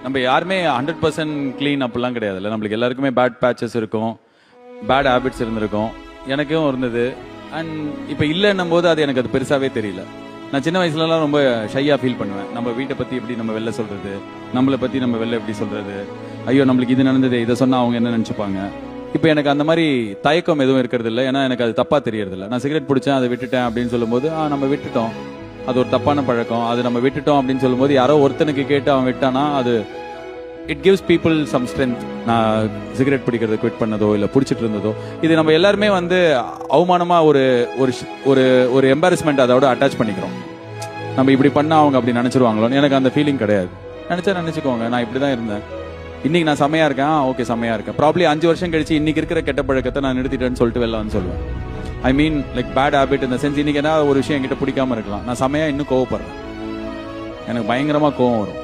நம்ம யாருமே 100% க்ளீன் அப்படிலாம் கிடையாதுல்ல. நம்மளுக்கு எல்லாருக்குமே பேட் பேச்சஸ் இருக்கும், பேட் ஹேபிட்ஸ் இருந்திருக்கும், எனக்கும் இருந்தது. அண்ட் இப்போ இல்லைன்னும் போது அது எனக்கு அது பெருசாகவே தெரியல. நான் சின்ன வயசுலலாம் ரொம்ப ஷையாக ஃபீல் பண்ணுவேன். நம்ம வீட்டை பற்றி எப்படி நம்ம வெளில சொல்கிறது, நம்மளை பற்றி நம்ம வெளில எப்படி சொல்கிறது, ஐயோ நம்மளுக்கு இது நடந்தது, இதை சொன்னால் அவங்க என்ன நினச்சிப்பாங்க. இப்போ எனக்கு அந்த மாதிரி தயக்கம் எதுவும் இருக்கிறது இல்லை. ஏன்னா எனக்கு அது தப்பாக தெரியறதில்ல. நான் சிகரெட் பிடிச்சேன், அதை விட்டுட்டேன் அப்படின்னு சொல்லும்போது நம்ம விட்டுட்டோம், அது ஒரு தப்பான பழக்கம், அது நம்ம விட்டுட்டோம் அப்படின்னு சொல்லும்போது யாரோ ஒருத்தனுக்கு கேட்டு அவன் விட்டானா அது it gives people some strength. நான் சிகரெட் பிடிக்கிறத குவிட் பண்ணதோ இல்லை பிடிச்சிட்டு இருந்ததோ, இது நம்ம எல்லாருமே வந்து அவமானமாக ஒரு ஒரு ஒரு எம்பாரஸ்மெண்ட் அதோட அட்டாச் பண்ணிக்கிறோம். நம்ம இப்படி பண்ணால் அவங்க அப்படி நினச்சிருவாங்களோன்னு எனக்கு அந்த ஃபீலிங் கிடையாது. நினச்சிக்கோங்க, நான் இப்படி தான் இருந்தேன், இன்னைக்கு நான் செமையா இருக்கேன், ஓகே செமையா இருக்கேன். ப்ராப்ளி 5 வருஷம் கழிச்சு இன்னைக்கு இருக்கிற கெட்ட பழக்கத்தை நான் நிறுத்திட்டேன்னு சொல்லிட்டு வெளில வந்து சொல்லுவேன். ஐ மீன் லைக் பேட் ஹேபிட் இந்த சென்ஸ். இன்னைக்கு என்ன ஒரு விஷயம் என்கிட்ட பிடிக்காம இருக்கலாம், நான் செமையா இன்னும் கோவப்படுறேன், எனக்கு பயங்கரமா கோவம் வரும்.